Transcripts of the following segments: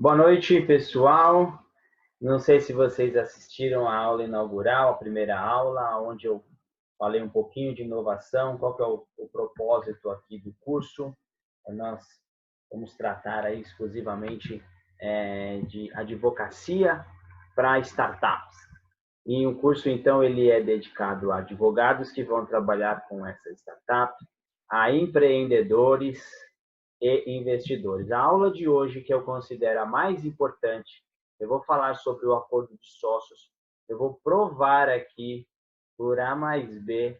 Boa noite, pessoal. Não sei se vocês assistiram a aula inaugural, a primeira aula, onde eu falei um pouquinho de inovação, qual que é o propósito aqui do curso. Nós vamos tratar aí exclusivamente de advocacia para startups. E o curso, então, ele é dedicado a advogados que vão trabalhar com essa startup, a empreendedores e investidores. A aula de hoje, que eu considero a mais importante, eu vou falar sobre o acordo de sócios. Eu vou provar aqui, por A mais B,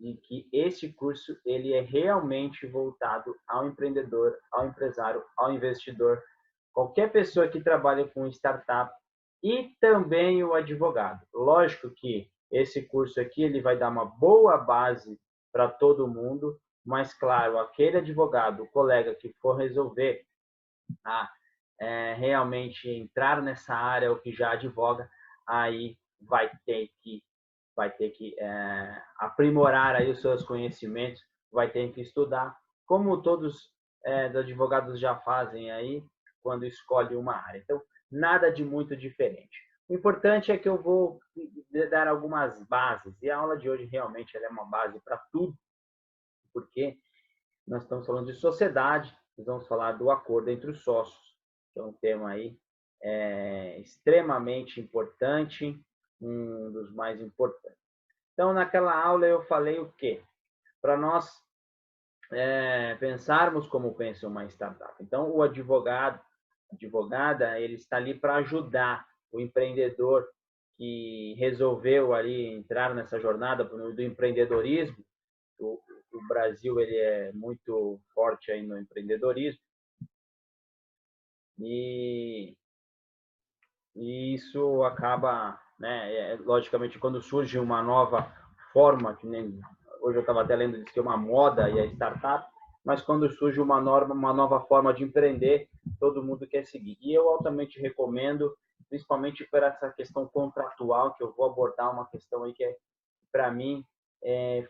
de que esse curso ele é realmente voltado ao empreendedor, ao empresário, ao investidor, qualquer pessoa que trabalha com startup e também o advogado. Lógico que esse curso aqui ele vai dar uma boa base para todo mundo, mas claro, aquele advogado, o colega que for resolver realmente entrar nessa área ou que já advoga, aí vai ter que aprimorar aí os seus conhecimentos, vai ter que estudar, como todos os advogados já fazem aí quando escolhe uma área. Então, nada de muito diferente. O importante é que eu vou dar algumas bases, e a aula de hoje realmente ela é uma base para tudo, porque nós estamos falando de sociedade, nós vamos falar do acordo entre os sócios, que é um tema aí extremamente importante, um dos mais importantes. Então, naquela aula eu falei o quê? Para nós pensarmos como pensa uma startup. Então, o advogado, advogada, ele está ali para ajudar o empreendedor que resolveu ali entrar nessa jornada do empreendedorismo. O Brasil ele é muito forte aí no empreendedorismo e isso acaba, né, logicamente, quando surge uma nova forma, que nem hoje eu estava até lendo, diz que é uma moda e a startup, mas quando surge uma nova forma de empreender, todo mundo quer seguir. E eu altamente recomendo, principalmente por essa questão contratual, que eu vou abordar uma questão aí que, para mim,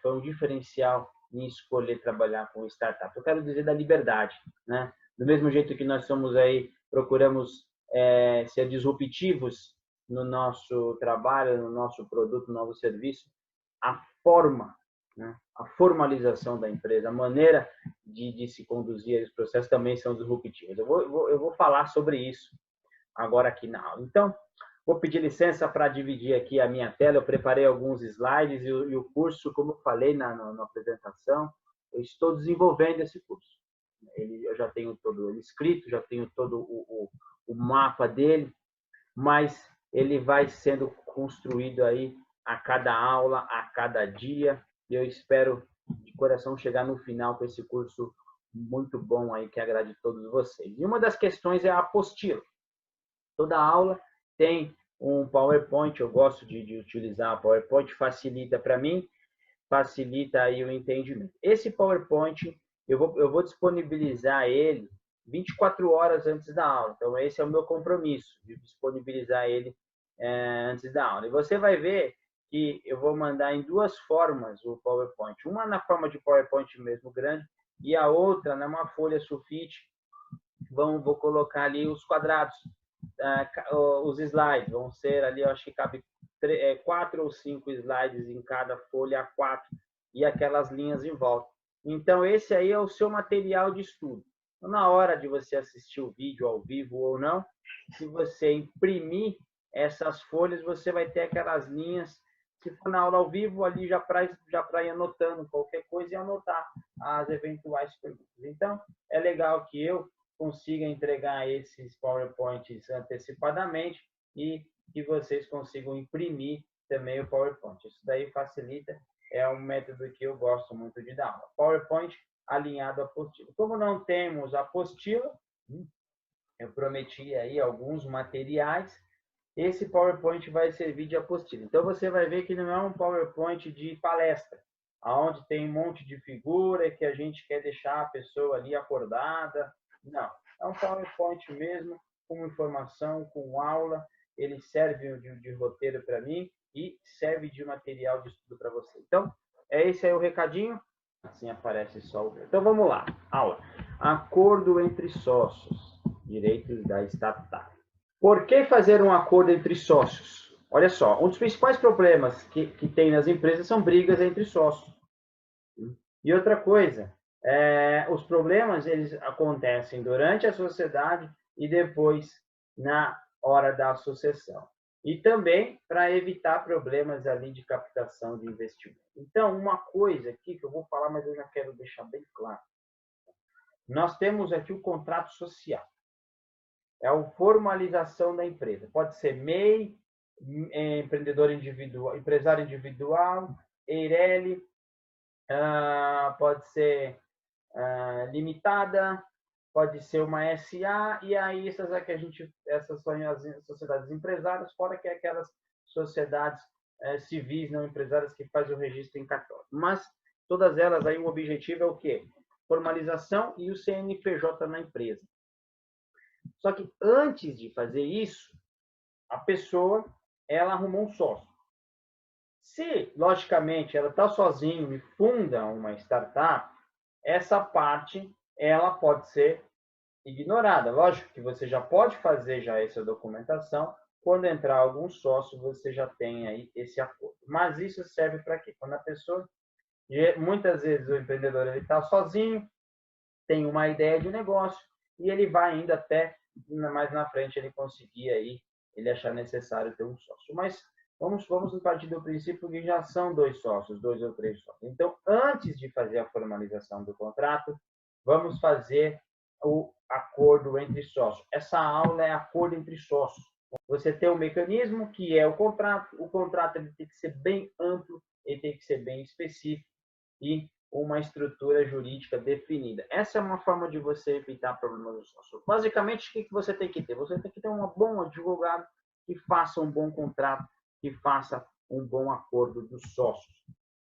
foi um diferencial em escolher trabalhar com startup. Eu quero dizer da liberdade, né? Do mesmo jeito que nós somos aí, procuramos ser disruptivos no nosso trabalho, no nosso produto, no nosso serviço, a forma, né? A formalização da empresa, a maneira de se conduzir os processos também são disruptivos. Eu vou falar sobre isso agora aqui na aula. Então, vou pedir licença para dividir aqui a minha tela. Eu preparei alguns slides e o curso, como eu falei na apresentação, eu estou desenvolvendo esse curso. Eu já tenho todo ele escrito, já tenho todo o mapa dele, mas ele vai sendo construído aí a cada aula, a cada dia, e eu espero de coração chegar no final com esse curso muito bom aí que agrade todos vocês. E uma das questões é a apostila. Toda aula tem um PowerPoint, eu gosto de utilizar o PowerPoint, facilita para mim, facilita aí o entendimento. Esse PowerPoint, eu vou disponibilizar ele 24 horas antes da aula. Então, esse é o meu compromisso, de disponibilizar ele antes da aula. E você vai ver que eu vou mandar em duas formas o PowerPoint. Uma na forma de PowerPoint mesmo grande e a outra numa folha sulfite. Vou colocar ali os quadrados, os slides. Vão ser ali, eu acho que cabe 4 ou 5 slides em cada folha A4 e aquelas linhas em volta. Então, esse aí é o seu material de estudo. Então, na hora de você assistir o vídeo ao vivo ou não, se você imprimir essas folhas, você vai ter aquelas linhas. Se for na aula ao vivo, ali já para ir anotando qualquer coisa e anotar as eventuais perguntas. Então, é legal que eu consiga entregar esses PowerPoints antecipadamente e que vocês consigam imprimir também o PowerPoint. Isso daí facilita, é um método que eu gosto muito de dar aula. PowerPoint alinhado à apostila. Como não temos apostila, eu prometi aí alguns materiais, esse PowerPoint vai servir de apostila. Então, você vai ver que não é um PowerPoint de palestra, onde tem um monte de figura que a gente quer deixar a pessoa ali acordada. Não, é um PowerPoint mesmo, com informação, com aula. Ele serve de roteiro para mim e serve de material de estudo para você. Então, esse aí o recadinho. Assim aparece só o... Então, vamos lá. Aula. Acordo entre sócios. direitos da startup. Por que fazer um acordo entre sócios? Olha só, um dos principais problemas que tem nas empresas são brigas entre sócios. E outra coisa, os problemas eles acontecem durante a sociedade e depois na hora da sucessão. E também para evitar problemas ali de captação de investimento. Então, uma coisa aqui que eu vou falar, mas eu já quero deixar bem claro. Nós temos aqui o contrato social. É a formalização da empresa. Pode ser MEI, empreendedor individual, empresário individual, EIRELI, pode ser limitada, pode ser uma SA, e aí essas são as sociedades empresárias, fora que aquelas sociedades civis não empresárias que fazem o registro em cartório. Mas todas elas aí o objetivo é o quê? Formalização e o CNPJ na empresa. Só que antes de fazer isso, a pessoa ela arrumou um sócio. Se, logicamente, ela está sozinha e funda uma startup, essa parte ela pode ser ignorada. Lógico que você já pode fazer já essa documentação. Quando entrar algum sócio, você já tem aí esse acordo. Mas isso serve para quê? Quando a pessoa, muitas vezes o empreendedor ele está sozinho, tem uma ideia de negócio e ele vai ainda até mais na frente ele conseguir aí, ele achar necessário ter um sócio. Mas vamos partir do princípio que já são 2 sócios, 2 ou 3 sócios. Então, antes de fazer a formalização do contrato, vamos fazer o acordo entre sócios. Essa aula é acordo entre sócios. Você tem um mecanismo que é o contrato ele tem que ser bem amplo, ele tem que ser bem específico e uma estrutura jurídica definida. Essa é uma forma de você evitar problemas do sócio. Basicamente, o que você tem que ter? Você tem que ter um bom advogado que faça um bom contrato, que faça um bom acordo dos sócios.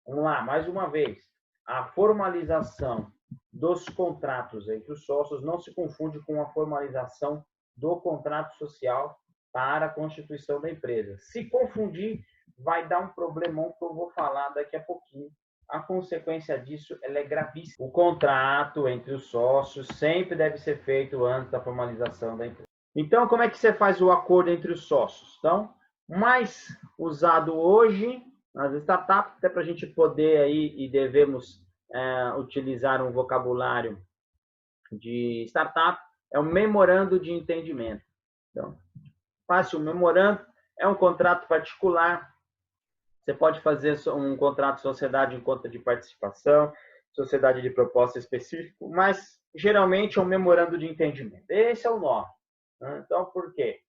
Vamos lá, mais uma vez. A formalização dos contratos entre os sócios não se confunde com a formalização do contrato social para a constituição da empresa. Se confundir, vai dar um problemão que eu vou falar daqui a pouquinho. A consequência disso ela é gravíssima. O contrato entre os sócios sempre deve ser feito antes da formalização da empresa. Então, como é que você faz o acordo entre os sócios? Então, mais usado hoje nas startups, até para a gente poder aí e devemos utilizar um vocabulário de startup, é o memorando de entendimento. Então, fácil, o memorando é um contrato particular. Você pode fazer um contrato de sociedade em conta de participação, sociedade de propósito específico, mas geralmente é um memorando de entendimento. Esse é o nome. Então, por quê?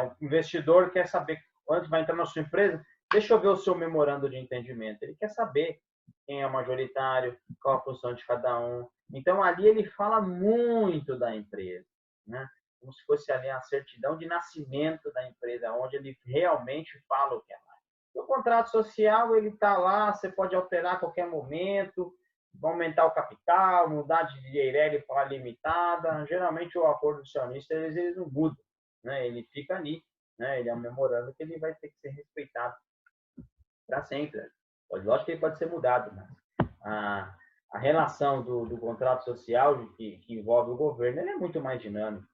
O investidor quer saber, antes vai entrar na sua empresa, deixa eu ver o seu memorando de entendimento. Ele quer saber quem é o majoritário, qual a função de cada um. Então, ali ele fala muito da empresa, né? Como se fosse ali a certidão de nascimento da empresa, onde ele realmente fala o que é. O contrato social, ele está lá, você pode alterar a qualquer momento, aumentar o capital, mudar de EIRELI para limitada. Geralmente, o acordo acionista, eles não mudam, né? Ele fica ali, né? Ele é um memorando que ele vai ter que ser respeitado para sempre. Lógico que ele pode ser mudado, mas a relação do contrato social que envolve o governo, ele é muito mais dinâmico.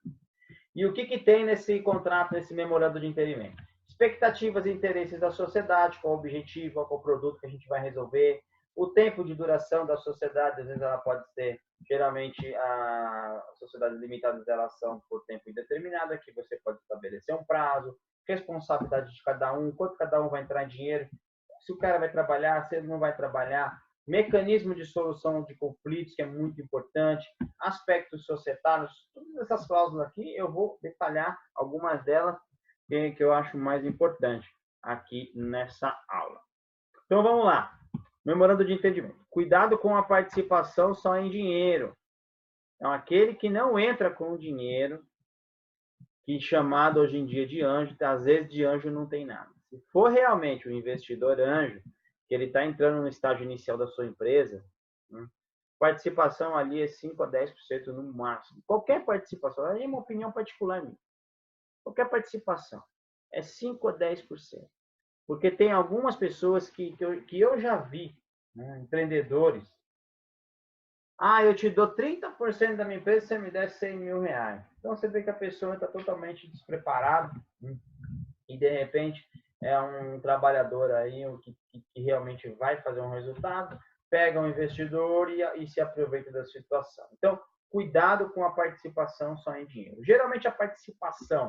E o que tem nesse contrato, nesse memorando de entendimento? Expectativas e interesses da sociedade, qual o objetivo, qual o produto que a gente vai resolver, o tempo de duração da sociedade, às vezes ela pode ser, geralmente, as sociedades limitadas elas são por tempo indeterminado, aqui você pode estabelecer um prazo, responsabilidade de cada um, quanto cada um vai entrar em dinheiro, se o cara vai trabalhar, se ele não vai trabalhar, mecanismo de solução de conflitos, que é muito importante, aspectos societários, todas essas cláusulas aqui, eu vou detalhar algumas delas que eu acho mais importante aqui nessa aula. Então, vamos lá. Memorando de entendimento. Cuidado com a participação só em dinheiro. Então, aquele que não entra com dinheiro, que chamado hoje em dia de anjo, às vezes de anjo não tem nada. Se for realmente um investidor anjo, que ele está entrando no estágio inicial da sua empresa, participação ali é 5 a 10% no máximo. Qualquer participação, aí é uma opinião particular minha. Qualquer participação é 5 a 10%. Porque tem algumas pessoas que eu já vi, né, empreendedores. Eu te dou 30% da minha empresa se você me der 100 mil reais. Então, você vê que a pessoa está totalmente despreparada, né? E, de repente, é um trabalhador aí que realmente vai fazer um resultado, pega um investidor e se aproveita da situação. Então, cuidado com a participação só em dinheiro. Geralmente, a participação,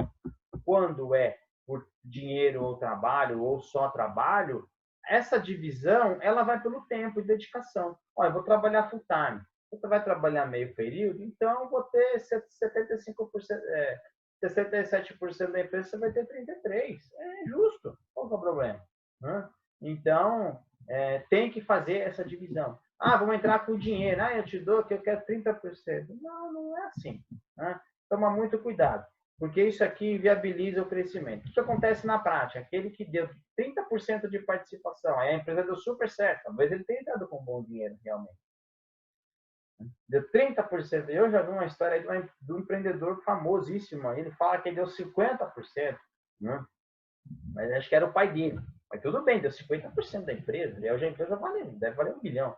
quando é por dinheiro ou trabalho, ou só trabalho, essa divisão ela vai pelo tempo e dedicação. Olha, eu vou trabalhar full time. Você vai trabalhar meio período, então eu vou ter 75%, 67% da empresa, você vai ter 33%. É justo. Qual é o problema? Então, tem que fazer essa divisão. Ah, vamos entrar com dinheiro. Ah, eu te dou que eu quero 30%. Não, não é assim. Toma muito cuidado, porque isso aqui viabiliza o crescimento. O que acontece na prática? Aquele que deu 30% de participação, aí a empresa deu super certo, talvez ele tenha dado com bom dinheiro realmente. Deu 30%. Eu já vi uma história de um empreendedor famosíssimo, ele fala que ele deu 50%, né? Mas acho que era o pai dele. Mas tudo bem, deu 50% da empresa, e hoje a empresa deve valer 1 bilhão.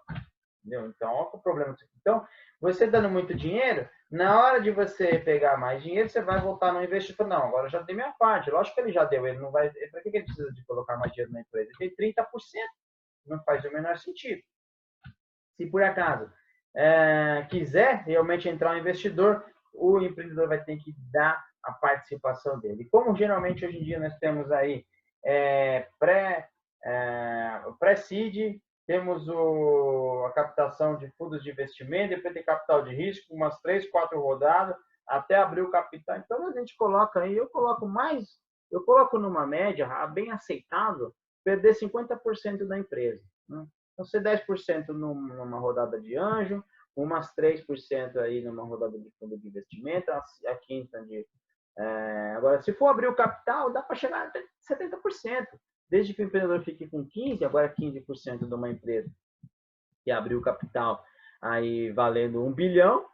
Entendeu? Então, olha o problema disso aqui. Então, você dando muito dinheiro, na hora de você pegar mais dinheiro, você vai voltar no investimento. Não, agora eu já dei minha parte. Lógico que ele já deu, ele não vai. Para que ele precisa de colocar mais dinheiro na empresa? Ele tem 30%. Não faz o menor sentido. Se por acaso quiser realmente entrar um investidor, o empreendedor vai ter que dar a participação dele. Como geralmente hoje em dia nós temos aí pré-seed, temos a captação de fundos de investimento, depois tem capital de risco, umas 3, 4 rodadas, até abrir o capital. Então a gente coloca aí, eu coloco numa média bem aceitável, perder 50% da empresa. Né? Então, ser 10% numa rodada de anjo, umas 3% aí numa rodada de fundo de investimento, a quinta de... agora, se for abrir o capital, dá para chegar até 70%. Desde que o empreendedor fique com 15%, agora 15% de uma empresa que abriu o capital aí valendo 1 bilhão,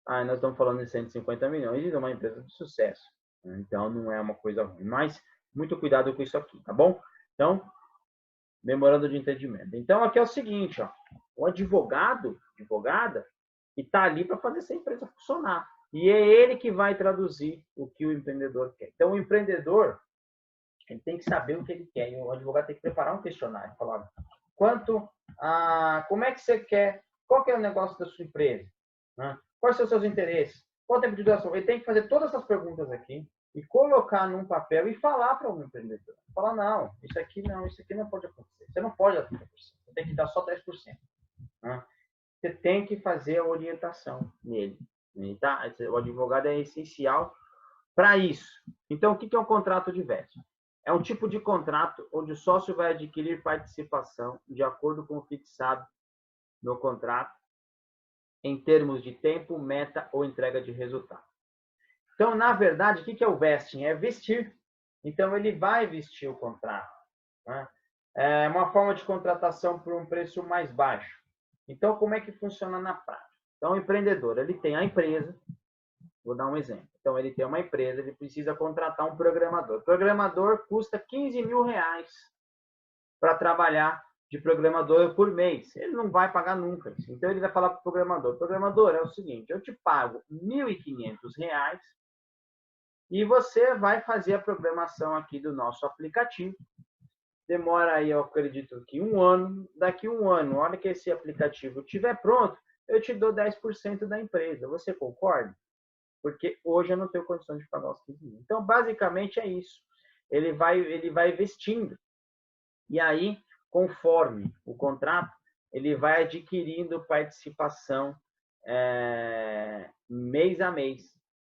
aí nós estamos falando de 150 milhões de uma empresa de sucesso. Então, não é uma coisa ruim. Mas, muito cuidado com isso aqui, tá bom? Então, memorando de entendimento. Então, aqui é o seguinte, ó, o advogada, que está ali para fazer essa empresa funcionar. E é ele que vai traduzir o que o empreendedor quer. Então, o empreendedor, ele tem que saber o que ele quer. E o advogado tem que preparar um questionário. Falar, como é que você quer, qual que é o negócio da sua empresa? Quais são os seus interesses? Qual o tempo de duração? Ele tem que fazer todas essas perguntas aqui e colocar num papel e falar para o empreendedor. Falar, não, isso aqui não pode acontecer. Você não pode dar 30%, você tem que dar só 10%. Você tem que fazer a orientação nele. Tá? O advogado é essencial para isso. Então, o que é um contrato de vesting? É um tipo de contrato onde o sócio vai adquirir participação de acordo com o fixado no contrato em termos de tempo, meta ou entrega de resultado. Então, na verdade, o que é o vesting? É vestir. Então, ele vai vestir o contrato. É uma forma de contratação por um preço mais baixo. Então, como é que funciona na prática? Então, o empreendedor, ele tem a empresa, vou dar um exemplo. Então, ele tem uma empresa, ele precisa contratar um programador. O programador custa 15 mil reais para trabalhar de programador por mês. Ele não vai pagar nunca. Então, ele vai falar para o programador, é o seguinte, eu te pago 1.500 reais e você vai fazer a programação aqui do nosso aplicativo. Demora aí, eu acredito que 1 ano. Daqui 1 ano, na hora que esse aplicativo estiver pronto, eu te dou 10% da empresa. Você concorda? Porque hoje eu não tenho condição de pagar os 15 mil. Então, basicamente é isso. Ele vai investindo. E aí, conforme o contrato, ele vai adquirindo participação mês a mês,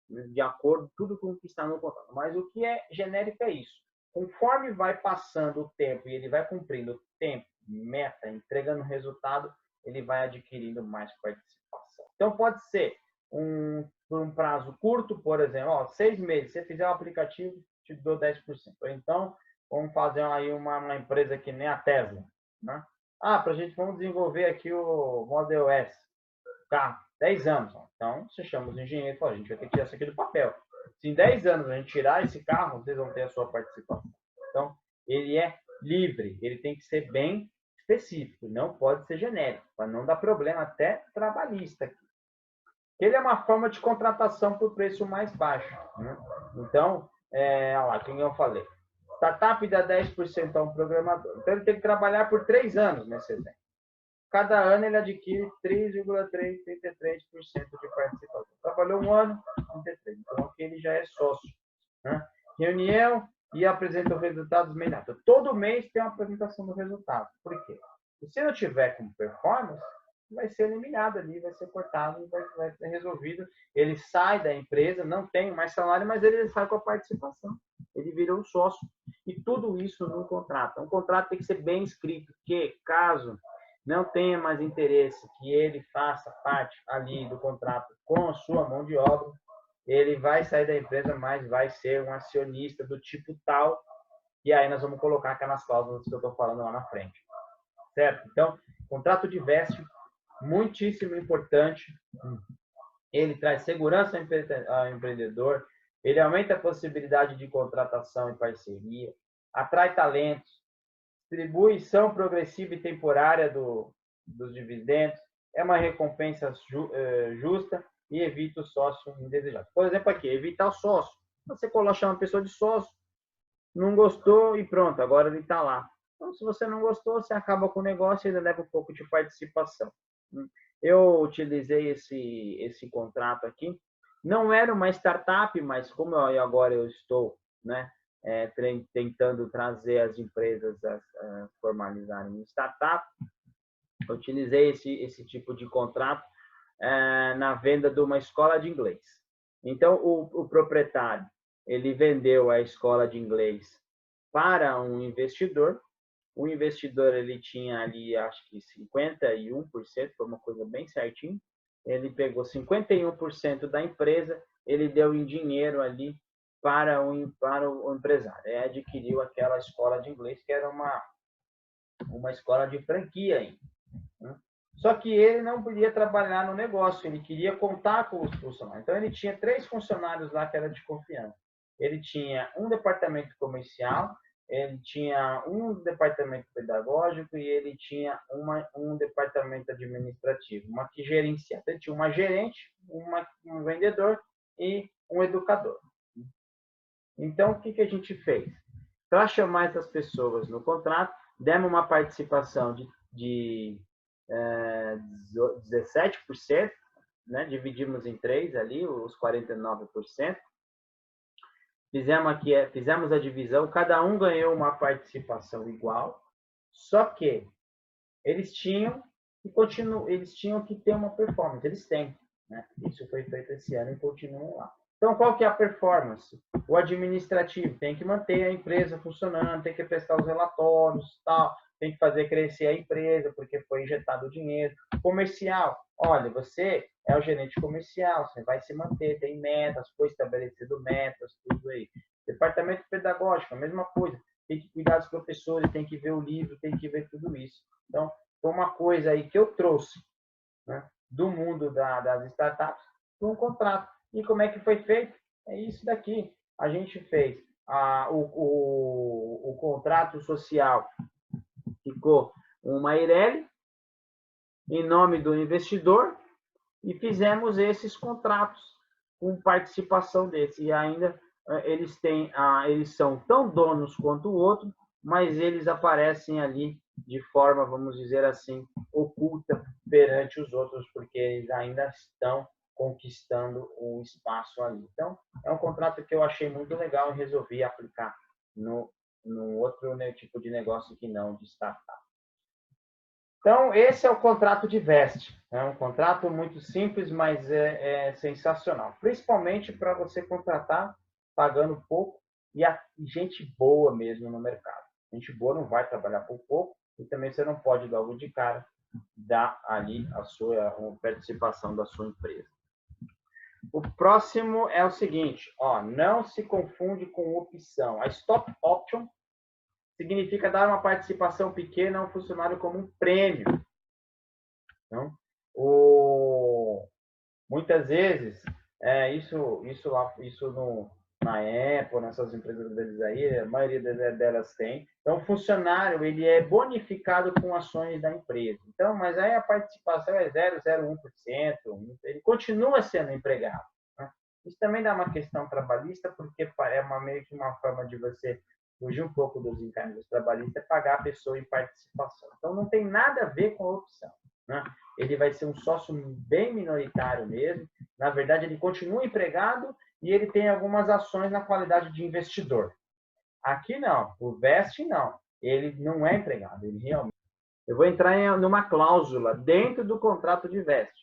de acordo com tudo com o que está no contrato. Mas o que é genérico é isso. Conforme vai passando o tempo e ele vai cumprindo o tempo, meta, entregando resultado, ele vai adquirindo mais participação. Então, pode ser por um prazo curto, por exemplo, 6 meses, se você fizer o aplicativo, te dou 10%. Ou então, vamos fazer aí uma empresa que nem a Tesla. Né? Vamos desenvolver aqui o Model S, carro, 10 anos. Então, você chama os engenheiros e fala, a gente vai ter que tirar isso aqui do papel. Se em 10 anos a gente tirar esse carro, vocês vão ter a sua participação. Então, ele é livre, ele tem que ser bem específico, não pode ser genérico, para não dar problema até trabalhista aqui. Ele é uma forma de contratação por preço mais baixo, né? Então, olha lá, quem eu falei. Startup dá 10% a um programador. Então, ele tem que trabalhar por 3 anos nesse exemplo. Cada ano ele adquire 3,33% de participação. Trabalhou um ano, 33. Então, aqui ele já é sócio, né? Reunião e apresenta os resultados imediatos. Todo mês tem uma apresentação do resultado. Por quê? Se não tiver com performance, vai ser eliminado ali, vai ser cortado, vai ser resolvido. Ele sai da empresa, não tem mais salário, mas ele sai com a participação. Ele virou um sócio. E tudo isso num contrato. Um contrato tem que ser bem escrito, que caso não tenha mais interesse que ele faça parte ali do contrato com a sua mão de obra, ele vai sair da empresa, mas vai ser um acionista do tipo tal, e aí nós vamos colocar aquelas cláusulas que eu estou falando lá na frente. Certo? Então, contrato de vesting, muitíssimo importante. Ele traz segurança ao empreendedor, ele aumenta a possibilidade de contratação e parceria, atrai talentos, distribuição progressiva e temporária dos dividendos, é uma recompensa justa e evita o sócio indesejado. Por exemplo, aqui, evitar o sócio. Você coloca uma pessoa de sócio, não gostou e pronto, agora ele está lá. Então, se você não gostou, você acaba com o negócio e ainda leva um pouco de participação. Eu utilizei esse contrato aqui. Não era uma startup, mas como agora eu estou, né, tentando trazer as empresas a formalizarem em startup, eu utilizei esse tipo de contrato na venda de uma escola de inglês. Então, o proprietário, ele vendeu a escola de inglês para um investidor. O investidor, ele tinha ali, acho que 51%, foi uma coisa bem certinho. Ele pegou 51% da empresa, ele deu em dinheiro ali para o empresário. Ele adquiriu aquela escola de inglês, que era uma escola de franquia ainda, né? Só que ele não podia trabalhar no negócio, ele queria contar com os funcionários. Então, ele tinha 3 funcionários lá que eram de confiança. Ele tinha um departamento comercial, ele tinha um departamento pedagógico e ele tinha um departamento administrativo, uma que gerenciava. Ele tinha uma gerente, um vendedor e um educador. Então, o que a gente fez? Para chamar essas pessoas no contrato, demos uma participação de 17%, né? Dividimos em 3 ali, os 49%. Fizemos a divisão, cada um ganhou uma participação igual, só que eles tinham que ter uma performance, eles têm, né? Isso foi feito esse ano e continuam lá. Então, qual que é a performance? O administrativo tem que manter a empresa funcionando, tem que prestar os relatórios, tal, tem que fazer crescer a empresa, porque foi injetado o dinheiro. Comercial, olha, você é o gerente comercial, você vai se manter, tem metas, foi estabelecido metas, tudo aí. Departamento pedagógico, a mesma coisa. Tem que cuidar dos professores, tem que ver o livro, tem que ver tudo isso. Então, foi uma coisa aí que eu trouxe, né, do mundo das startups para um contrato. E como é que foi feito? É isso daqui. A gente fez o contrato social, ficou uma Eireli, em nome do investidor, e fizemos esses contratos com participação desse. E ainda eles são tão donos quanto o outro, mas eles aparecem ali de forma, vamos dizer assim, oculta perante os outros, porque eles ainda estão conquistando o espaço ali. Então, é um contrato que eu achei muito legal e resolvi aplicar no outro, né, tipo de negócio que não de startup. Então, esse é o contrato de vesting. É um contrato muito simples, mas é sensacional. Principalmente para você contratar pagando pouco e gente boa mesmo no mercado. Gente boa não vai trabalhar por pouco e também você não pode, logo de cara, dar ali a participação da sua empresa. O próximo é o seguinte, não se confunde com opção. A stop option significa dar uma participação pequena a um funcionário como um prêmio. Então, muitas vezes, isso na Apple, nessas empresas deles aí, a maioria delas tem. Então, o funcionário, ele é bonificado com ações da empresa. Então, mas aí a participação é 0,01%, ele continua sendo empregado, né? Isso também dá uma questão trabalhista, porque é meio que uma forma de você fugir um pouco dos encargos trabalhistas, é pagar a pessoa em participação. Então, não tem nada a ver com a opção, né? Ele vai ser um sócio bem minoritário mesmo. Na verdade, ele continua empregado e ele tem algumas ações na qualidade de investidor. Aqui não, o Vest não. Ele não é empregado, ele realmente. Eu vou entrar numa cláusula dentro do contrato de Vest.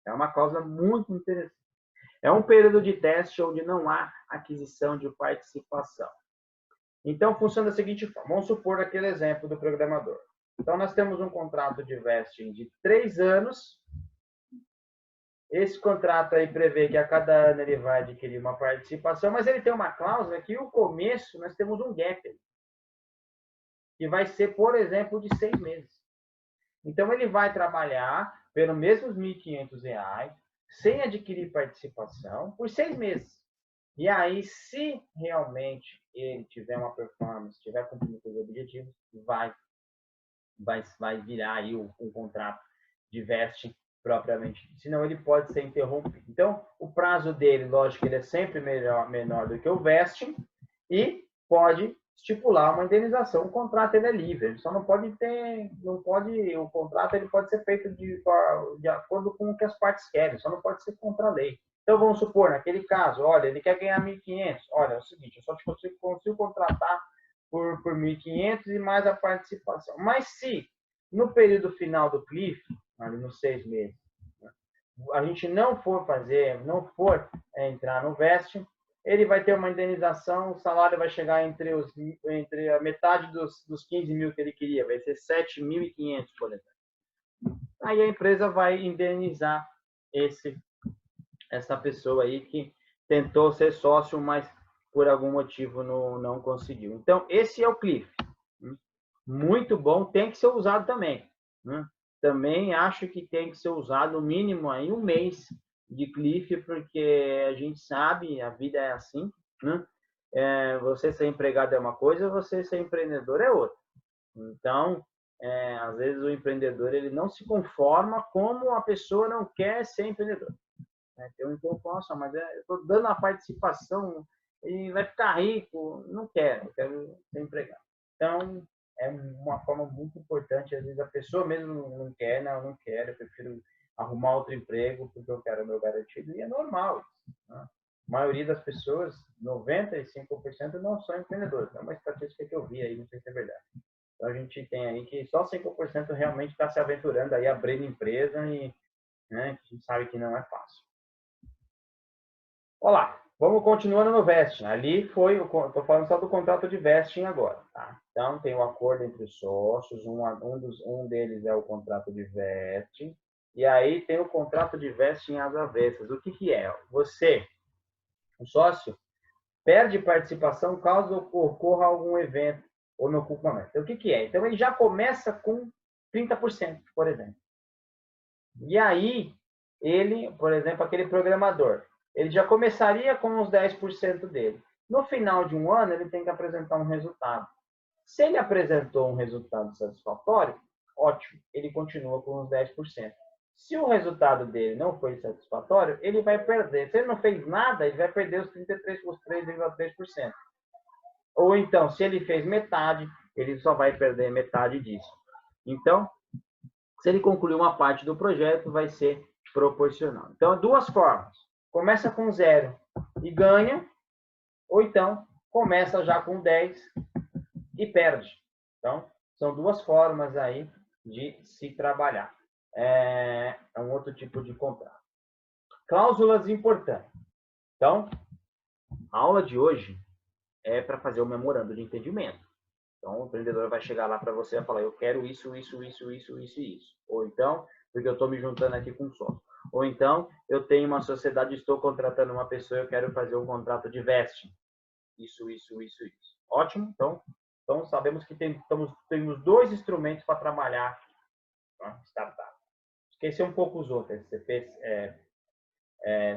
É uma cláusula muito interessante. É um período de teste onde não há aquisição de participação. Então, funciona da seguinte forma. Vamos supor aquele exemplo do programador. Então, nós temos um contrato de vesting de 3 anos. Esse contrato aí prevê que a cada ano ele vai adquirir uma participação, mas ele tem uma cláusula que no começo nós temos um gap, que vai ser, por exemplo, de 6 meses. Então, ele vai trabalhar pelos mesmos R$ 1.500, sem adquirir participação, por 6 meses. E aí, se realmente ele tiver uma performance, tiver cumprindo os objetivos, vai virar aí um contrato de vesting propriamente. Senão ele pode ser interrompido. Então, o prazo dele, lógico, ele é sempre menor do que o vesting e pode estipular uma indenização. O contrato ele é livre, ele só não pode ter, o contrato ele pode ser feito de acordo com o que as partes querem, só não pode ser contra a lei. Então, vamos supor, naquele caso, olha, ele quer ganhar 1.500. Olha, é o seguinte, eu só consigo contratar por 1.500 e mais a participação. Mas se no período final do cliff, ali nos 6 meses, a gente não for entrar no vesting, ele vai ter uma indenização, o salário vai chegar entre a metade dos 15 mil que ele queria, vai ser 7.500, por exemplo. Aí a empresa vai indenizar essa pessoa aí que tentou ser sócio, mas por algum motivo não conseguiu. Então, esse é o cliff. Muito bom, tem que ser usado também. Também acho que tem que ser usado no mínimo aí 1 mês de cliff, porque a gente sabe, a vida é assim, né? Você ser empregado é uma coisa, você ser empreendedor é outra. Então, às vezes o empreendedor ele não se conforma como a pessoa não quer ser empreendedor. Eu então posso, mas eu estou dando a participação e vai ficar rico. Não quero, eu quero ser empregado. Então, é uma forma muito importante. Às vezes a pessoa mesmo não quer, não quero, eu prefiro arrumar outro emprego porque eu quero o meu garantido. E é normal isso, né? A maioria das pessoas, 95%, não são empreendedores. É uma estatística que eu vi aí, não sei se é verdade. Então, a gente tem aí que só 5% realmente está se aventurando aí, abrindo empresa e, né, a gente sabe que não é fácil. Olá, vamos continuando no vesting. Ali estou falando só do contrato de vesting agora, tá? Então, tem um acordo entre os sócios, um deles é o contrato de vesting, e aí tem o contrato de vesting às avessas. O que é? Você, o sócio, perde participação caso ocorra algum evento ou no ocupamento. Então, o que é? Então, ele já começa com 30%, por exemplo. E aí, ele, por exemplo, aquele programador, ele já começaria com os 10% dele. No final de um ano, ele tem que apresentar um resultado. Se ele apresentou um resultado satisfatório, ótimo, ele continua com os 10%. Se o resultado dele não foi satisfatório, ele vai perder. Se ele não fez nada, ele vai perder os 3,3%. Ou então, se ele fez metade, ele só vai perder metade disso. Então, se ele concluir uma parte do projeto, vai ser proporcional. Então, duas formas. Começa com 0 e ganha, ou então começa já com 10 e perde. Então, são duas formas aí de se trabalhar. É um outro tipo de contrato. Cláusulas importantes. Então, a aula de hoje é para fazer o memorando de entendimento. Então, o empreendedor vai chegar lá para você e falar, eu quero isso, isso, isso, isso, isso e isso. Ou então, porque eu estou me juntando aqui com um sócio. Ou então, eu tenho uma sociedade, estou contratando uma pessoa, eu quero fazer um contrato de vesting. Isso, isso, isso, isso. Ótimo. Então sabemos que temos 2 instrumentos para trabalhar, tá? Startup. Esqueci um pouco os outros. Você fez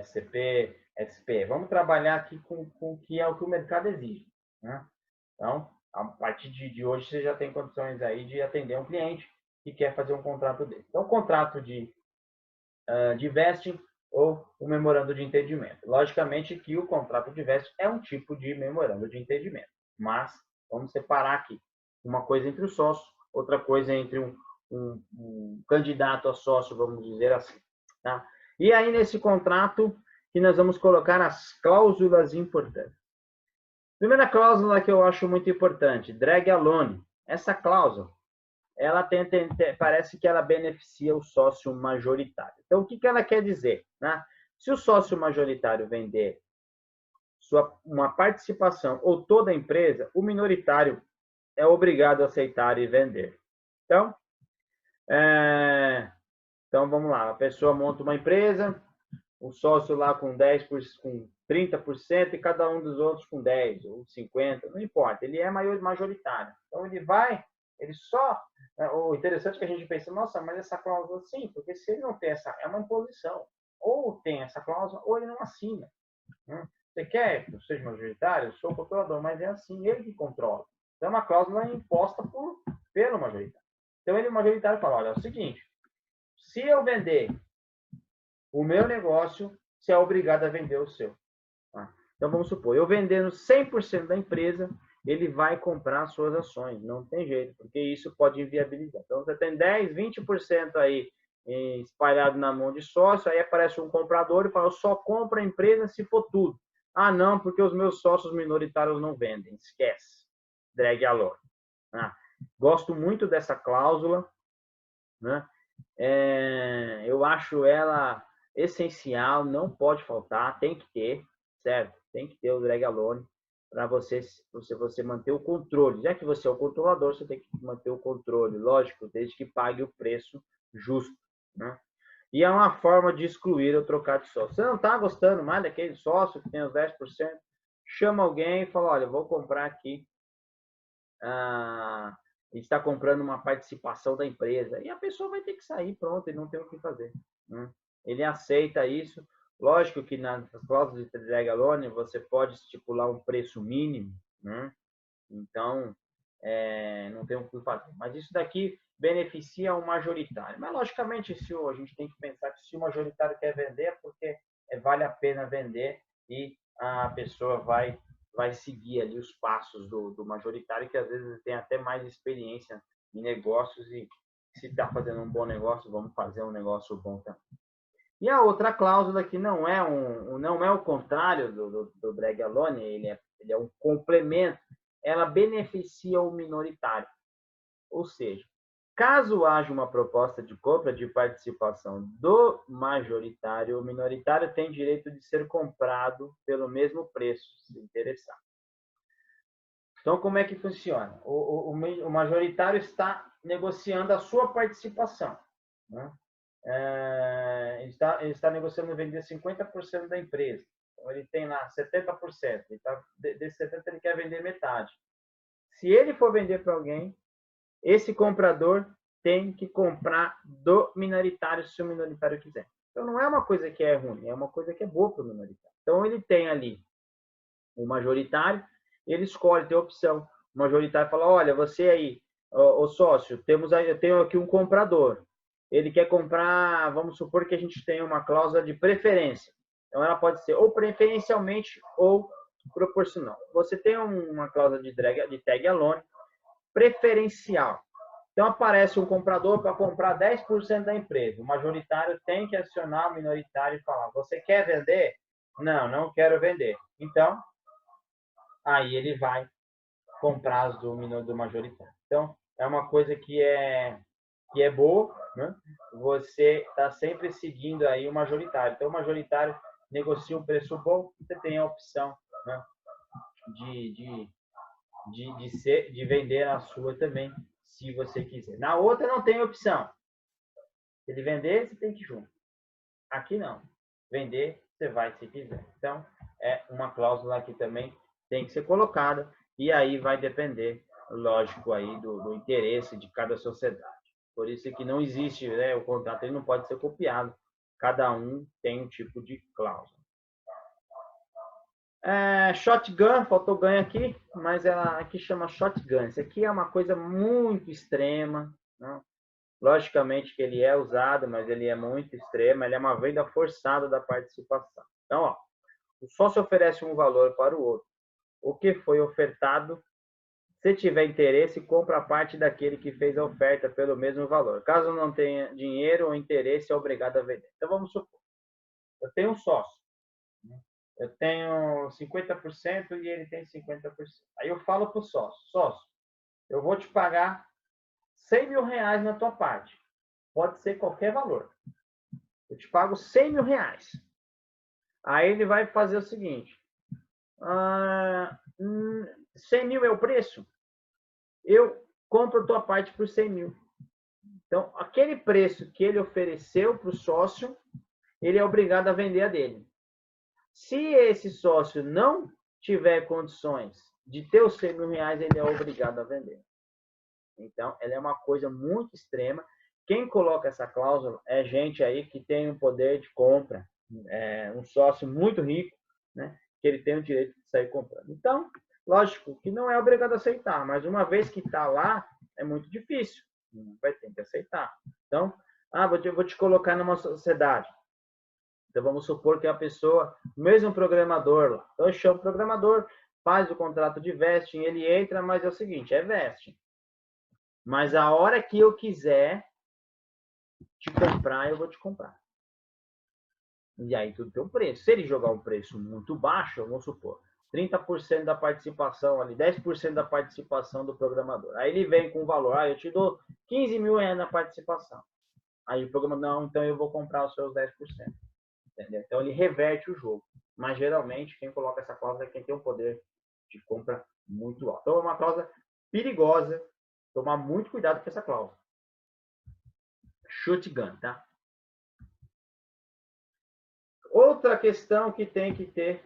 CP, SP. Vamos trabalhar aqui com o que é o que o mercado exige, né? Então, a partir de hoje, você já tem condições aí de atender um cliente que quer fazer um contrato dele. Então, contrato de vesting ou o memorando de entendimento. Logicamente que o contrato de vesting é um tipo de memorando de entendimento, mas vamos separar aqui uma coisa entre o sócio, outra coisa entre um candidato a sócio, vamos dizer assim. Tá? E aí, nesse contrato, que nós vamos colocar as cláusulas importantes. Primeira cláusula que eu acho muito importante, drag alone. Essa cláusula, ela parece que ela beneficia o sócio majoritário. Então, o que ela quer dizer? Né? Se o sócio majoritário vender uma participação ou toda a empresa, o minoritário é obrigado a aceitar e vender. Então, vamos lá. A pessoa monta uma empresa, o sócio lá com 10%, com 30% e cada um dos outros com 10% ou 50%, não importa. Ele é majoritário. Então, ele só... O interessante é que a gente pensa, nossa, mas essa cláusula sim, porque se ele não tem essa... É uma imposição. Ou tem essa cláusula, ou ele não assina. Você quer que eu seja majoritário? Eu sou o controlador, mas é assim, ele que controla. Então, é uma cláusula imposta pelo majoritário. Então, ele, o majoritário, fala, olha, é o seguinte, se eu vender o meu negócio, você é obrigado a vender o seu. Então, vamos supor, eu vendendo 100% da empresa, ele vai comprar suas ações. Não tem jeito, porque isso pode inviabilizar. Então, você tem 10%, 20% aí espalhado na mão de sócio, aí aparece um comprador e fala, eu só compro a empresa se for tudo. Ah, não, porque os meus sócios minoritários não vendem. Esquece. Drag alone. Gosto muito dessa cláusula, né? Eu acho ela essencial, não pode faltar, tem que ter, certo? Tem que ter o drag alone para você manter o controle. Já que você é o controlador, você tem que manter o controle, lógico, desde que pague o preço justo, né? E é uma forma de excluir ou trocar de sócio. Você não está gostando mais daquele sócio que tem os 10%, chama alguém e fala, olha, eu vou comprar aqui, está comprando uma participação da empresa. E a pessoa vai ter que sair, pronto, ele não tem o que fazer. Né? Ele aceita isso. Lógico que nas cláusulas de drag alone você pode estipular um preço mínimo, né? Então, não tem o que fazer. Mas isso daqui beneficia o majoritário. Mas, logicamente, a gente tem que pensar que se o majoritário quer vender, é porque vale a pena vender e a pessoa vai seguir ali os passos do majoritário, que às vezes tem até mais experiência em negócios e se está fazendo um bom negócio, vamos fazer um negócio bom também. E a outra cláusula que não é o contrário do drag alone, ele é um complemento, ela beneficia o minoritário. Ou seja, caso haja uma proposta de compra de participação do majoritário, o minoritário tem direito de ser comprado pelo mesmo preço, se interessar. Então, como é que funciona? O majoritário está negociando a sua participação, né? Ele está negociando vender 50% da empresa. Então, ele tem lá 70%. Desse 70% ele quer vender metade. Se ele for vender para alguém, esse comprador tem que comprar do minoritário, se o minoritário quiser. Então, não é uma coisa que é ruim, é uma coisa que é boa para o minoritário. Então, ele tem ali o majoritário, ele escolhe, tem a opção. O majoritário fala, olha, você aí, o sócio, eu tenho aqui um comprador. Ele quer comprar, vamos supor que a gente tenha uma cláusula de preferência. Então, ela pode ser ou preferencialmente ou proporcional. Você tem uma cláusula de tag alone preferencial. Então, aparece um comprador para comprar 10% da empresa. O majoritário tem que acionar o minoritário e falar, você quer vender? Não, não quero vender. Então, aí ele vai comprar as do majoritário. Então, é uma coisa que é boa, né? Você está sempre seguindo aí o majoritário. Então, o majoritário negocia um preço bom, você tem a opção, né, de vender a sua também, se você quiser. Na outra não tem opção. Se ele vender, você tem que ir junto. Aqui não. Vender, você vai se quiser. Então, é uma cláusula que também tem que ser colocada e aí vai depender, lógico, aí do interesse de cada sociedade. Por isso que não existe, né, o contrato, ele não pode ser copiado. cada um tem um tipo de cláusula. Shotgun, faltou ganho aqui, mas ela aqui chama shotgun. Isso aqui é uma coisa muito extrema, né? Logicamente que ele é usado, mas ele é muito extremo. Ele é uma venda forçada da participação. Então, ó, o sócio oferece um valor para o outro. O que foi ofertado, se tiver interesse, compra a parte daquele que fez a oferta pelo mesmo valor. Caso não tenha dinheiro ou interesse, é obrigado a vender. Então, vamos supor, eu tenho um sócio. Eu tenho 50% e ele tem 50%. Aí eu falo para o sócio, eu vou te pagar 100 mil reais na tua parte. Pode ser qualquer valor. Eu te pago 100 mil reais. Aí ele vai fazer o seguinte, 100 mil é o preço? Eu compro a tua parte por 100 mil. Então, aquele preço que ele ofereceu para o sócio, ele é obrigado a vender a dele. Se esse sócio não tiver condições de ter os 100 mil reais, ele é obrigado a vender. Então, ela é uma coisa muito extrema. Quem coloca essa cláusula é gente aí que tem um poder de compra, um sócio muito rico, né, que ele tem o direito de sair comprando. Então, lógico que não é obrigado a aceitar, mas uma vez que está lá, é muito difícil. Vai ter que aceitar. Então, vou te colocar numa sociedade. Então, vamos supor que a pessoa, mesmo programador lá, então eu chamo o programador, faz o contrato de vesting, ele entra, mas é o seguinte, é vesting. Mas a hora que eu quiser te comprar, eu vou te comprar. E aí tudo tem um preço. Se ele jogar um preço muito baixo, vamos supor, 30% da participação ali, 10% da participação do programador. Aí ele vem com o valor, eu te dou 15 mil reais na participação. Aí o programador, não, então eu vou comprar os seus 10%. Entendeu? Então ele reverte o jogo. Mas geralmente quem coloca essa cláusula é quem tem um poder de compra muito alto. Então é uma cláusula perigosa. Tomar muito cuidado com essa cláusula. Shotgun, tá? Outra questão que tem que ter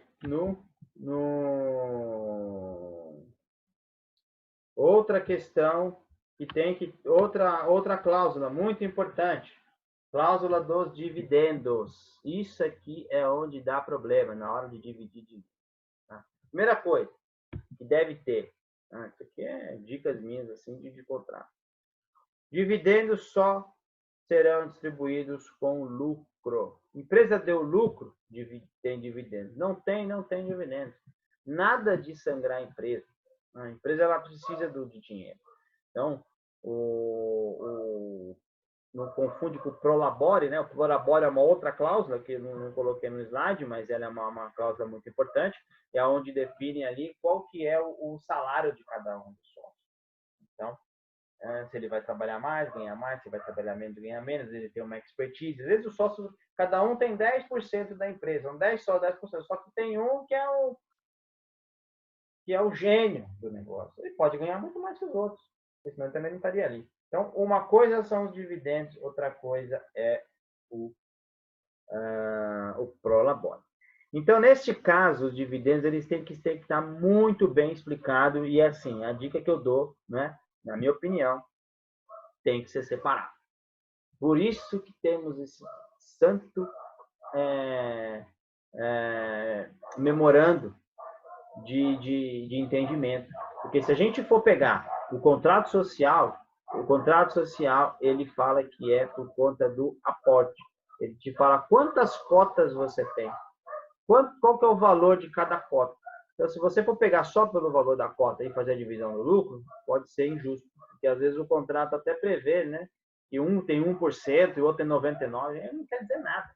outra questão que tem que outra cláusula muito importante. Cláusula dos dividendos. Isso aqui é onde dá problema na hora de dividir. Tá? Primeira coisa que deve ter. Isso aqui é dicas minhas assim de contrato. Dividendos só serão distribuídos com lucro. Empresa deu lucro, tem dividendos. Não tem dividendos. Nada de sangrar a empresa. A empresa ela precisa de dinheiro. Então, não confunde com o Prolabore, né? O Prolabore é uma outra cláusula que eu não coloquei no slide, mas ela é uma cláusula muito importante, é onde define ali qual que é o salário de cada um dos sócios. Então, se ele vai trabalhar mais, ganha mais, se vai trabalhar menos, ganha menos, ele tem uma expertise. Às vezes o sócio, cada um tem 10% da empresa, 10%, só que tem um que é o gênio do negócio. Ele pode ganhar muito mais que os outros, porque senão ele também não estaria ali. Então, uma coisa são os dividendos, outra coisa é o Prolabore. Então, neste caso, os dividendos eles têm que estar muito bem explicado e, assim, a dica que eu dou, né, na minha opinião, tem que ser separado. Por isso que temos esse santo memorando de entendimento. Porque se a gente for pegar o contrato social ele fala que é por conta do aporte. Ele te fala quantas cotas você tem. Qual que é o valor de cada cota. Então, se você for pegar só pelo valor da cota e fazer a divisão do lucro, pode ser injusto. Porque às vezes o contrato até prevê, né? Que um tem 1% e o outro tem 99%. Não quer dizer nada.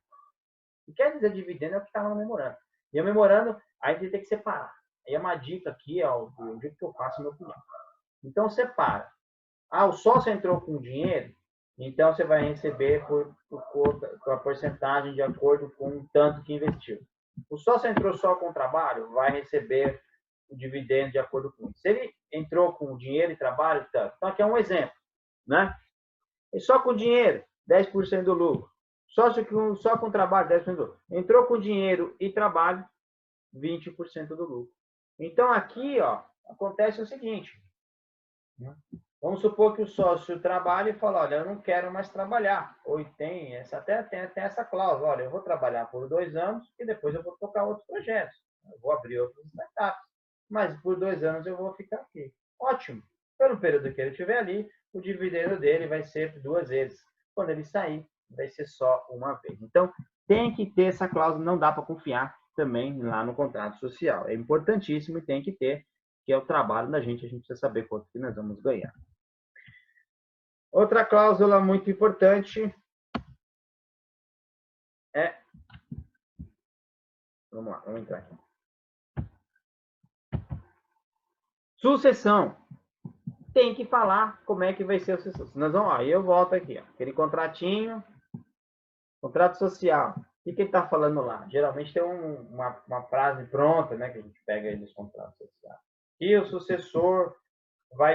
O que quer dizer dividendo é o que está no memorando. E o memorando, aí você tem que separar. Aí é uma dica aqui, do jeito que eu faço, na minha opinião. Então, separa. O sócio entrou com dinheiro, então você vai receber por a porcentagem de acordo com o tanto que investiu. O sócio entrou só com trabalho, vai receber o dividendo de acordo com isso. Se ele entrou com dinheiro e trabalho, tanto. Então, aqui é um exemplo, né? E só com dinheiro, 10% do lucro. Só com trabalho, 10% do lucro. Entrou com dinheiro e trabalho, 20% do lucro. Então, aqui, acontece o seguinte. Vamos supor que o sócio trabalha e fala, olha, eu não quero mais trabalhar. Ou tem até essa cláusula, olha, eu vou trabalhar por 2 anos e depois eu vou tocar outros projetos. Eu vou abrir outras startups. Mas por 2 anos eu vou ficar aqui. Ótimo. Pelo período que ele estiver ali, o dividendo dele vai ser 2 vezes. Quando ele sair, vai ser só uma vez. Então, tem que ter essa cláusula, não dá para confiar também lá no contrato social. É importantíssimo e tem que ter, que é o trabalho da gente, a gente precisa saber quanto que nós vamos ganhar. Outra cláusula muito importante é... Vamos lá, vamos entrar aqui. Sucessão. Tem que falar como é que vai ser a sucessão. Nós vamos lá, e eu volto aqui, ó, aquele contratinho, contrato social. O que ele está falando lá? Geralmente tem uma frase pronta, né, que a gente pega aí dos contratos sociais. E o sucessor vai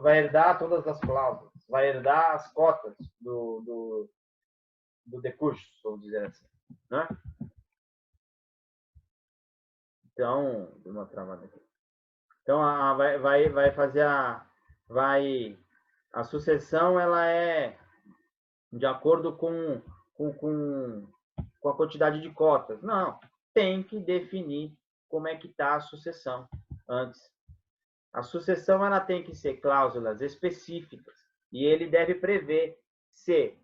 herdar todas as cláusulas, vai herdar as cotas do decurso, vamos dizer assim, né? Então, deu uma travada aqui. Então, vai fazer a sucessão, ela é de acordo com a quantidade de cotas. Não, tem que definir como é que está a sucessão antes. A sucessão ela tem que ser cláusulas específicas e ele deve prever se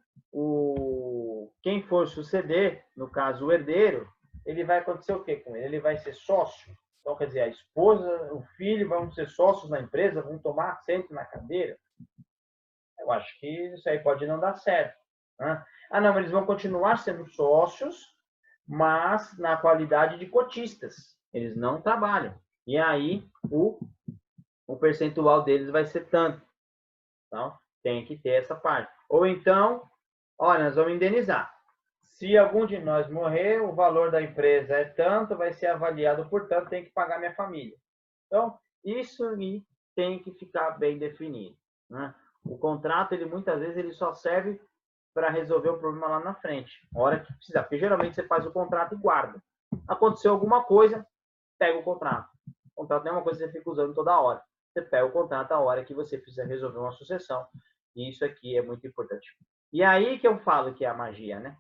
quem for suceder, no caso o herdeiro, ele vai acontecer o que com ele? Ele vai ser sócio. Então, quer dizer, a esposa, o filho vão ser sócios na empresa, vão tomar assento na cadeira. Eu acho que isso aí pode não dar certo. Né? Ah, não, eles vão continuar sendo sócios, mas na qualidade de cotistas. Eles não trabalham. E aí o percentual deles vai ser tanto. Então, tem que ter essa parte. Ou então, olha, nós vamos indenizar. Se algum de nós morrer, o valor da empresa é tanto, vai ser avaliado por tanto, tem que pagar minha família. Então, isso aí tem que ficar bem definido. Né? O contrato, ele muitas vezes, ele só serve para resolver o problema lá na frente, a hora que precisar. Porque geralmente você faz o contrato e guarda. Aconteceu alguma coisa, pega o contrato. O contrato não é uma coisa que você fica usando toda hora. Você pega o contrato a hora que você precisa resolver uma sucessão. E isso aqui é muito importante. E aí que eu falo que é a magia, né?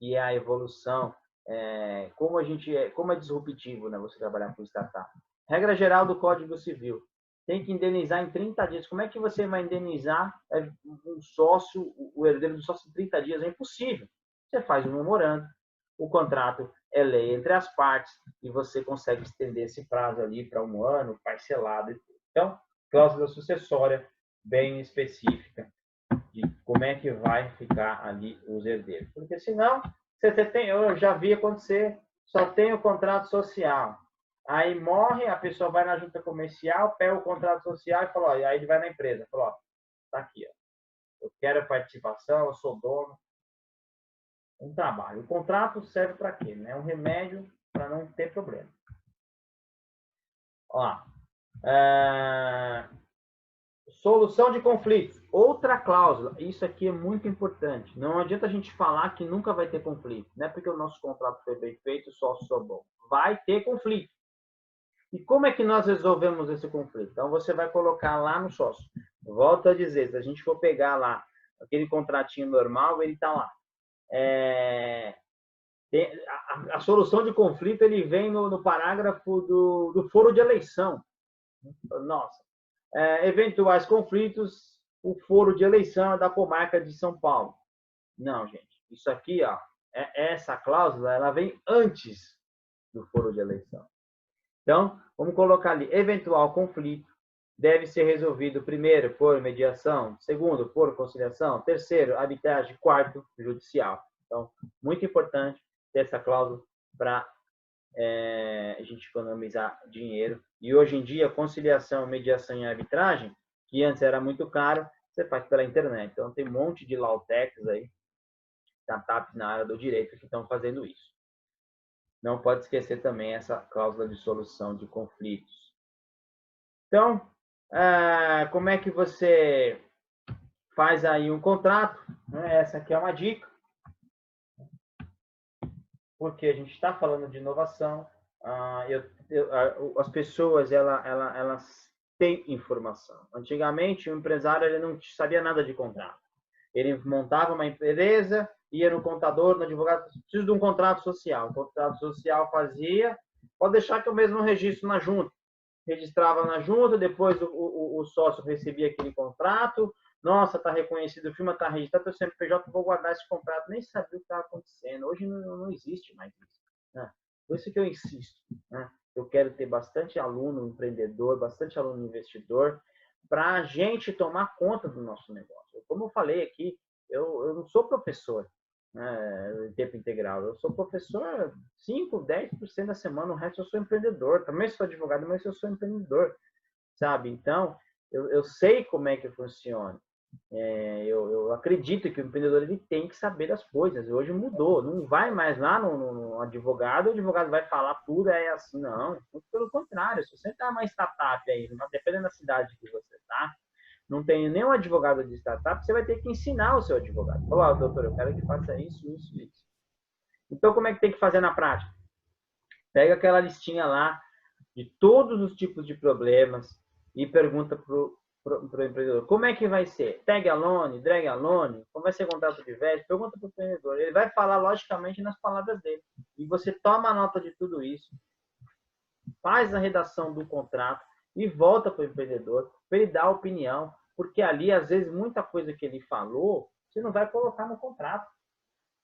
E é a evolução. Como é disruptivo, né, você trabalhar com startup. Regra geral do Código Civil. Tem que indenizar em 30 dias. Como é que você vai indenizar um sócio, o herdeiro do sócio em 30 dias? É impossível. Você faz um memorando, o contrato é lei entre as partes e você consegue estender esse prazo ali para 1 ano, parcelado. Então, cláusula sucessória bem específica de como é que vai ficar ali os herdeiros. Porque senão, eu já vi acontecer, só tem o contrato social. Aí morre, a pessoa vai na junta comercial, pega o contrato social e fala, ó, e aí ele vai na empresa, fala, ó, tá aqui, ó, eu quero participação, eu sou dono. Um trabalho. O contrato serve para quê? É um remédio para não ter problema. Ó, solução de conflitos. Outra cláusula. Isso aqui é muito importante. Não adianta a gente falar que nunca vai ter conflito. Não é porque o nosso contrato foi bem feito, só sou bom. Vai ter conflito. E como é que nós resolvemos esse conflito? Então, você vai colocar lá no sócio. Volto a dizer, se a gente for pegar lá aquele contratinho normal, ele está lá. A solução de conflito ele vem no parágrafo do foro de eleição. Nossa. Eventuais conflitos, o foro de eleição é da comarca de São Paulo. Não, gente. Isso aqui, ó, essa cláusula, ela vem antes do foro de eleição. Então, vamos colocar ali, eventual conflito deve ser resolvido primeiro por mediação, segundo por conciliação, terceiro, arbitragem, quarto, judicial. Então, muito importante ter essa cláusula para a gente economizar dinheiro. E hoje em dia, conciliação, mediação e arbitragem, que antes era muito caro, você faz pela internet. Então, tem um monte de lautechs aí, startups na área do direito que estão fazendo isso. Não pode esquecer também essa cláusula de solução de conflitos. Então, como é que você faz aí um contrato? Essa aqui é uma dica. Porque a gente está falando de inovação. As pessoas elas tem informação. Antigamente, o empresário ele não sabia nada de contrato. Ele montava uma empresa, ia no contador, no advogado, preciso de um contrato social. O contrato social fazia, pode deixar que eu mesmo registro na junta. Registrava na junta, depois o sócio recebia aquele contrato, nossa, está reconhecido, o firma está registrado, o CNPJ, vou guardar esse contrato, nem sabia o que estava acontecendo. Hoje não existe mais isso. Né? Por isso que eu insisto. Né? Eu quero ter bastante aluno empreendedor, bastante aluno investidor, para a gente tomar conta do nosso negócio. Como eu falei aqui, eu não sou professor, né, em tempo integral. Eu sou professor 5, 10% da semana, o resto eu sou empreendedor. Também sou advogado, mas eu sou empreendedor, sabe? Então, eu sei como é que funciona. Eu acredito que o empreendedor ele tem que saber das coisas. Hoje mudou, não vai mais lá no advogado, o advogado vai falar tudo, é assim, não. Muito pelo contrário, se você está uma startup aí, dependendo da cidade que você está, não tem nenhum advogado de startup, você vai ter que ensinar o seu advogado. Falar, doutor, eu quero que faça isso, isso, isso. Então, como é que tem que fazer na prática? Pega aquela listinha lá de todos os tipos de problemas e pergunta para o empreendedor, como é que vai ser? Tag alone, drag alone, como vai ser contrato de véspera? Pergunta para o empreendedor. Ele vai falar, logicamente, nas palavras dele. E você toma nota de tudo isso, faz a redação do contrato e volta para o empreendedor para ele dar a opinião, porque ali, às vezes, muita coisa que ele falou, você não vai colocar no contrato.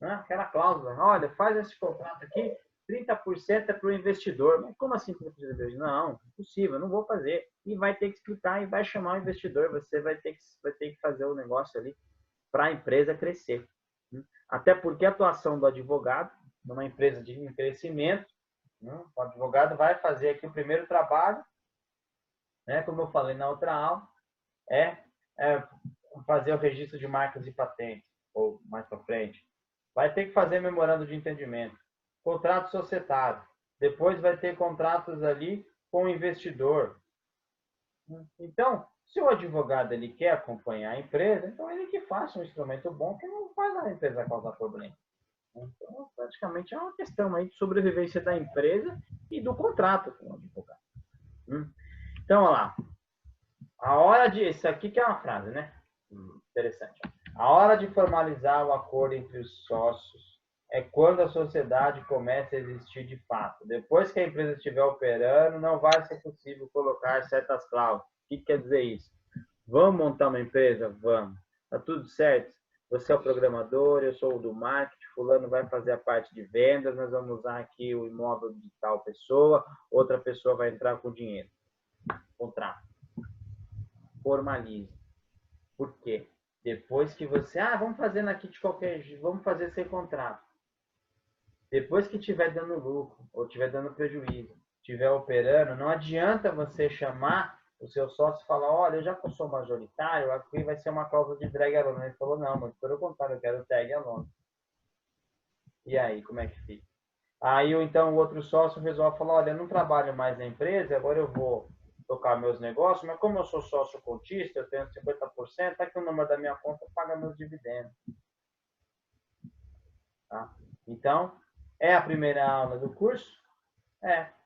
Né? Aquela cláusula, olha, faz esse contrato aqui, 30% é para o investidor. Mas como assim 30%? Não, impossível, não vou fazer. E vai ter que explicar e vai chamar o investidor. Você vai ter que fazer o negócio ali para a empresa crescer. Até porque a atuação do advogado, numa empresa de crescimento, o advogado vai fazer aqui o primeiro trabalho, né, como eu falei na outra aula, é fazer o registro de marcas e patentes, ou mais para frente. Vai ter que fazer memorando de entendimento, contrato societário. Depois vai ter contratos ali com o investidor. Então, se o advogado ele quer acompanhar a empresa, então ele que faça um instrumento bom que não faz a empresa causar problema. Então, praticamente é uma questão aí de sobrevivência da empresa e do contrato com o advogado. Então, olha lá. A hora de... Isso aqui que é uma frase, né? Interessante. A hora de formalizar o acordo entre os sócios é quando a sociedade começa a existir de fato. Depois que a empresa estiver operando, não vai ser possível colocar certas cláusulas. O que quer dizer isso? Vamos montar uma empresa? Vamos. Tá tudo certo? Você é o programador, eu sou o do marketing, fulano vai fazer a parte de vendas, nós vamos usar aqui o imóvel de tal pessoa, outra pessoa vai entrar com dinheiro. Contrato. Formalize. Por quê? Depois que você, vamos fazendo aqui de qualquer jeito, vamos fazer sem contrato. Depois que estiver dando lucro, ou estiver dando prejuízo, estiver operando, não adianta você chamar o seu sócio e falar, olha, eu já que eu sou majoritário, aqui vai ser uma cláusula de drag alone. Ele falou, não, mas pelo contrário, eu quero tag alone. E aí, como é que fica? Aí, então, o outro sócio resolve falar, olha, eu não trabalho mais na empresa, agora eu vou tocar meus negócios, mas como eu sou sócio cotista, eu tenho 50%, tá aqui o número da minha conta, paga meus dividendos. Tá? Então, é a primeira aula do curso?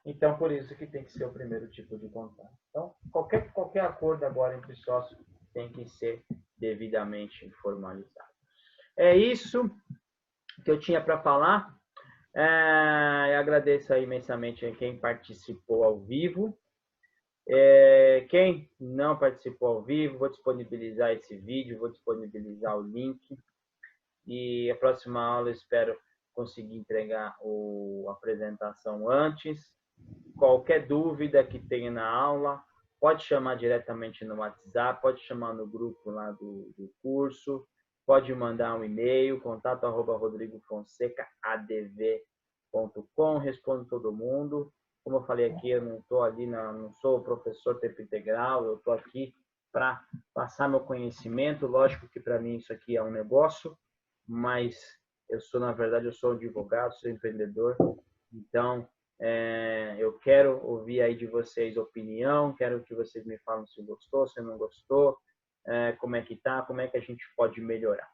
Então por isso que tem que ser o primeiro tipo de contrato. Então, qualquer acordo agora entre sócios tem que ser devidamente formalizado. É isso que eu tinha para falar. Eu agradeço aí imensamente a quem participou ao vivo. Quem não participou ao vivo, vou disponibilizar esse vídeo, vou disponibilizar o link. E a próxima aula eu espero conseguir entregar a apresentação antes. Qualquer dúvida que tenha na aula, pode chamar diretamente no WhatsApp, pode chamar no grupo lá do curso, pode mandar um e-mail, contato@rodrigofonsecaadv.com, respondo todo mundo. Como eu falei aqui, eu não estou ali, não sou professor tempo integral, eu estou aqui para passar meu conhecimento. Lógico que para mim isso aqui é um negócio, mas na verdade, eu sou advogado, sou empreendedor, então eu quero ouvir aí de vocês opinião, quero que vocês me falem se gostou, se não gostou, como é que tá, como é que a gente pode melhorar.